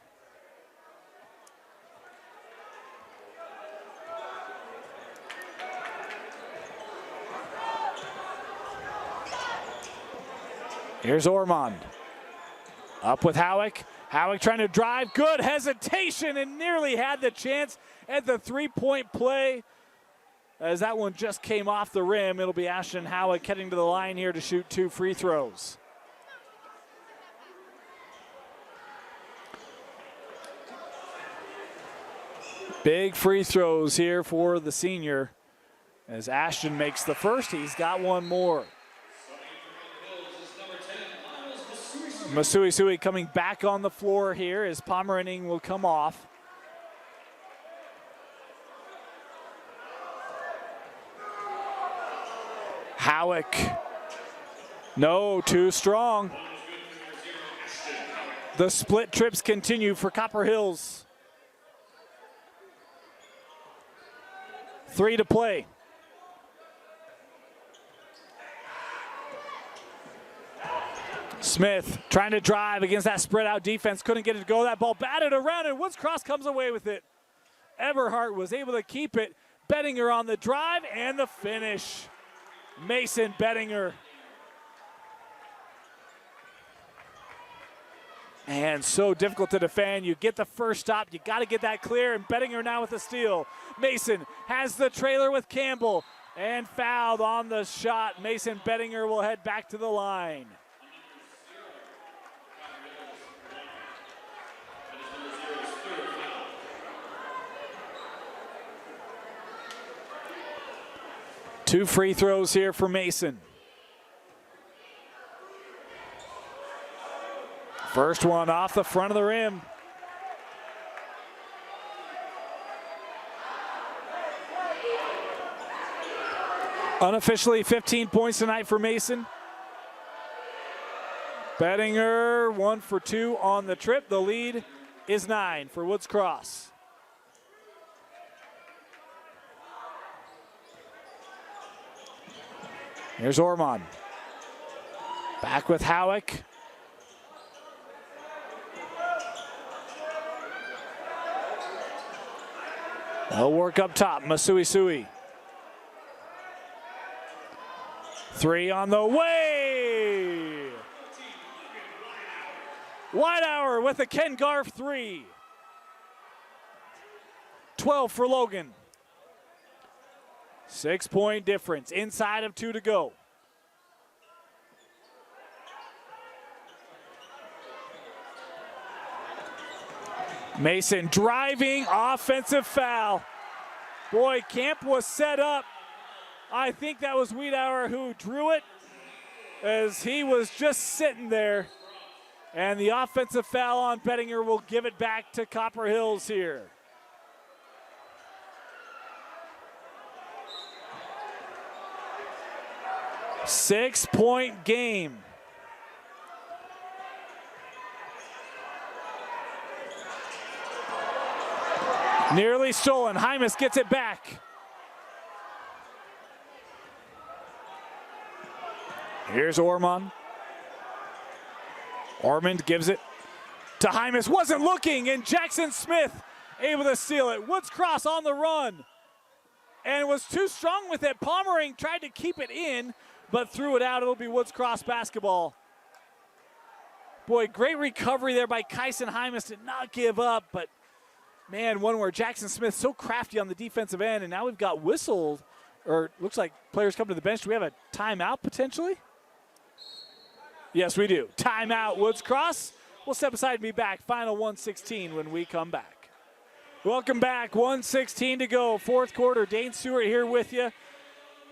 Here's Ormond. Up with Howick. Howick trying to drive. Good hesitation and nearly had the chance at the three-point play. As that one just came off the rim, it'll be Ashton Howick heading to the line here to shoot 2 free throws. Big free throws here for the senior. As Ashton makes the first, he's got one more. Masui coming back on the floor here as Pomeraning will come off. Howick. No, too strong. The split trips continue for Copper Hills. 3 to play. Smith trying to drive against that spread out defense. Couldn't get it to go. That ball batted around and Woods Cross comes away with it. Everhart was able to keep it. Bettinger on the drive and the finish. Mason Bettinger. And so difficult to defend. You get the first stop. You got to get that clear. And Bettinger now with the steal. Mason has the trailer with Campbell. And fouled on the shot. Mason Bettinger will head back to the line. Two free throws here for Mason. First one off the front of the rim. Unofficially 15 points tonight for Mason. Bettinger 1 for 2 on the trip. The lead is 9 for Woods Cross. Here's Ormond. Back with Howick. They'll work up top. Masui. 3 on the way. Wiedauer with a Ken Garf 3. 12 for Logan. 6-point difference. Inside of 2 to go. Mason driving, offensive foul. Boy, camp was set up. I think that was Wiedauer who drew it as he was just sitting there. And the offensive foul on Bettinger will give it back to Copper Hills here. Six-point game. Nearly stolen. Hymas gets it back. Here's Ormond. Ormond gives it to Hymas. Wasn't looking, and Jackson Smith able to steal it. Woods Cross on the run and was too strong with it. Pommering tried to keep it in, but threw it out. It'll be Woods Cross basketball. Boy, great recovery there by Kyson. Hymas did not give up, but man, one where Jackson Smith so crafty on the defensive end, and now we've got whistled, or looks like players come to the bench. Do we have a timeout potentially? Yes, we do. Timeout, Woods Cross. We'll step aside and be back. Final 1:16 when we come back. Welcome back. 1:16 to go. Fourth quarter. Dane Stewart here with you.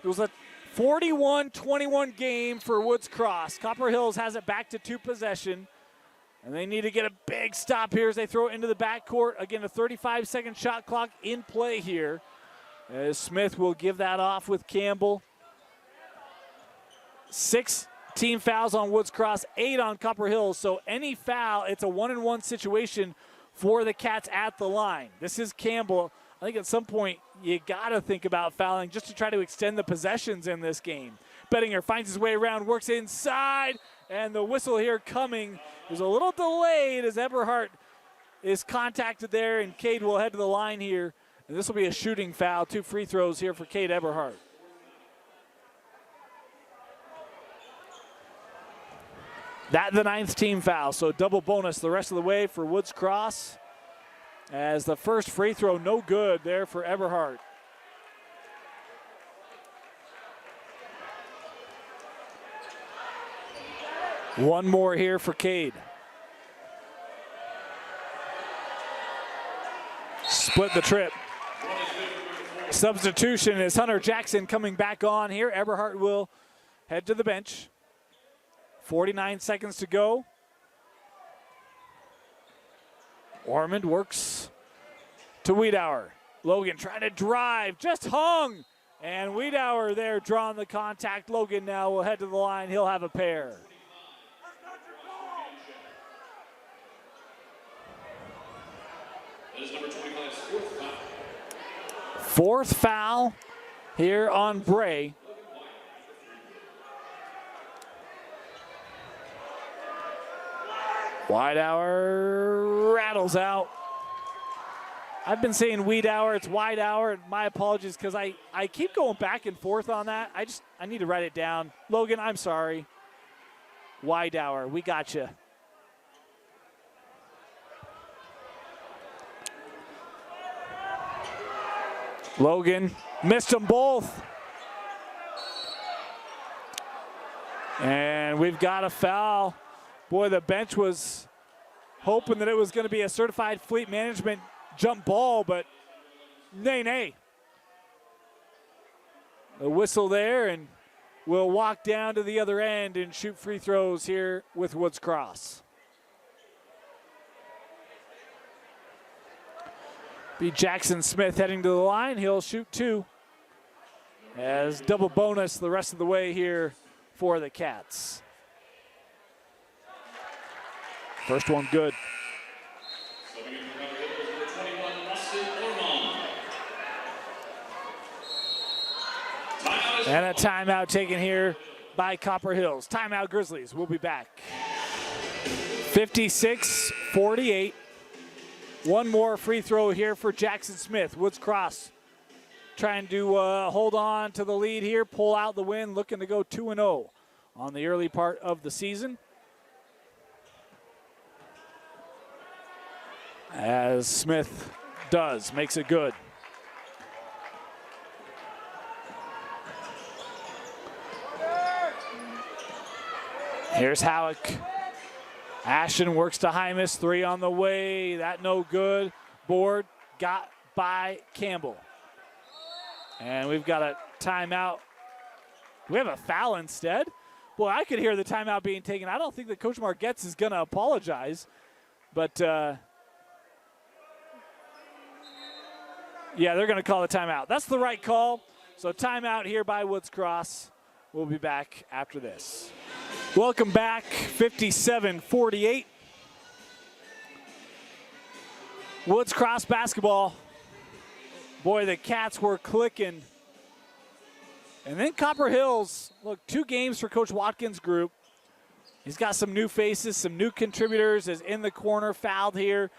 It was a 41-21 game for Woods Cross. Copper Hills has it back to 2 possession. And they need to get a big stop here as they throw it into the backcourt. Again, a 35-second shot clock in play here. As Smith will give that off with Campbell. 6 team fouls on Woods Cross, 8 on Copper Hills. So any foul, it's a 1-and-1 situation for the Cats at the line. This is Campbell. I think at some point you got to think about fouling just to try to extend the possessions in this game. Bettinger finds his way around, works inside, and the whistle here coming is a little delayed as Eberhardt is contacted there, and Cade will head to the line here. And this will be a shooting foul. 2 free throws here for Cade Eberhardt. That's the 9th team foul, so double bonus the rest of the way for Woods Cross. As the first free throw, no good there for Eberhardt. One more here for Cade. Split the trip. Substitution is Hunter Jackson coming back on here. Eberhardt will head to the bench. 49 seconds to go. Ormond works to Wiedauer. Logan trying to drive, just hung. And Wiedauer there drawing the contact. Logan now will head to the line. He'll have a pair. Fourth foul here on Bray. Wiedauer rattles out. I've been saying Wiedauer, it's Wiedauer. My apologies because I keep going back and forth on that. I need to write it down. Logan, I'm sorry. Wiedauer, we got you. Logan missed them both. And we've got a foul. Boy, the bench was hoping that it was going to be a certified fleet management jump ball, but nay. A whistle there, and we'll walk down to the other end and shoot free throws here with Woods Cross. Be Jackson Smith heading to the line. He'll shoot 2. As double bonus the rest of the way here for the Cats. First one good. And a timeout taken here by Copper Hills. Timeout Grizzlies. We'll be back. 56-48. One more free throw here for Jackson Smith. Woods Cross trying to hold on to the lead here, pull out the win, looking to go 2-0 on the early part of the season. As Smith makes it good. Here's Halleck. Ashton works to Hymas, 3 on the way, that no good. Board got by Campbell. And we've got a timeout. We have a foul instead. Boy, I could hear the timeout being taken. I don't think that Coach Margetts is going to apologize. But, yeah, they're going to call the timeout. That's the right call. So timeout here by Woods Cross. We'll be back after this. Welcome back, 57-48. Woods Cross basketball. Boy, the Cats were clicking. And then Copper Hills, look, 2 games for Coach Watkins' group. He's got some new faces, some new contributors, is in the corner, fouled here.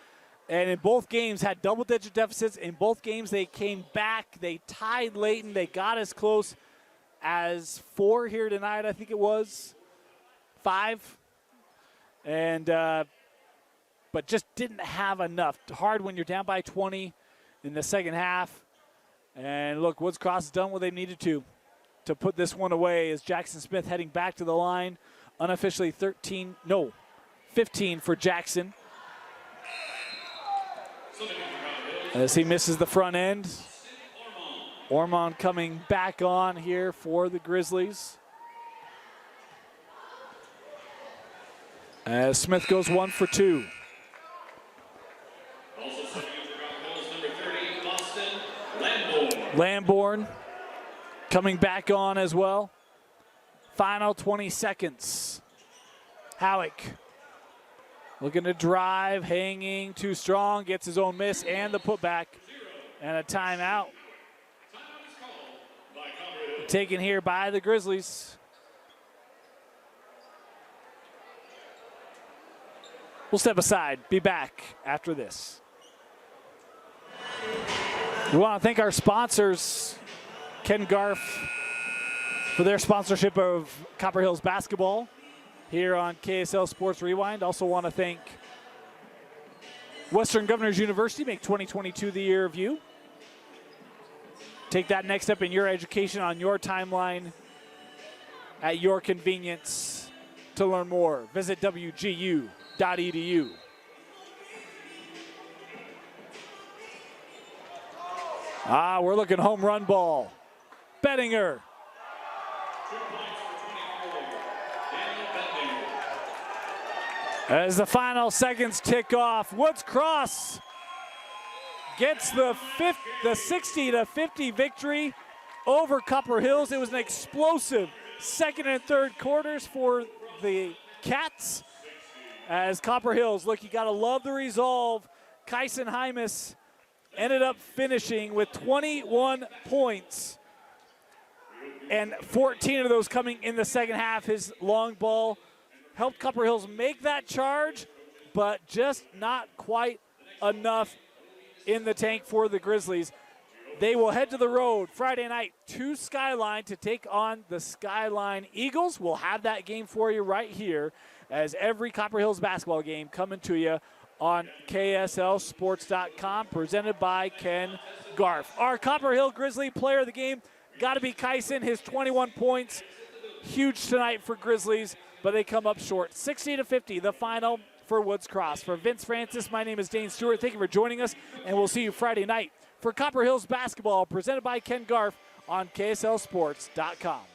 And in both games had double-digit deficits. In both games they came back. They tied Layton. They got as close as 4 here tonight, I think it was. 5. And but just didn't have enough. Hard when you're down by 20 in the second half. And look, Woods Cross has done what they needed to put this one away as Jackson Smith heading back to the line. Unofficially 15 for Jackson. As he misses the front end. Ormond coming back on here for the Grizzlies. As Smith goes 1 for 2. Lamborn coming back on as well. Final 20 seconds. Howick looking to drive, hanging too strong, gets his own miss and the putback, and a timeout. Taken here by the Grizzlies. We'll step aside, be back after this. We want to thank our sponsors, Ken Garf, for their sponsorship of Copper Hills basketball here on KSL Sports Rewind. Also want to thank Western Governors University, make 2022 the year of you. Take that next step in your education on your timeline at your convenience. To learn more, visit wgu.edu. We're looking home run ball. Bettinger. As the final seconds tick off, Woods Cross gets the 60-50 victory over Copper Hills. It was an explosive second and third quarters for the Cats. As Copper Hills, look, you gotta love the resolve. Kyson Hymas ended up finishing with 21 points, and 14 of those coming in the second half. His long ball helped Copper Hills make that charge, but just not quite enough in the tank for the Grizzlies. They will head to the road Friday night to Skyline to take on the Skyline Eagles. We'll have that game for you right here, as every Copper Hills basketball game coming to you on KSLSports.com, presented by Ken Garf. Our Copper Hill Grizzly player of the game got to be Kyson. His 21 points, huge tonight for Grizzlies, but they come up short. 60-50, the final for Woods Cross. For Vince Francis, my name is Dane Stewart. Thank you for joining us, and we'll see you Friday night for Copper Hills basketball, presented by Ken Garf on KSLSports.com.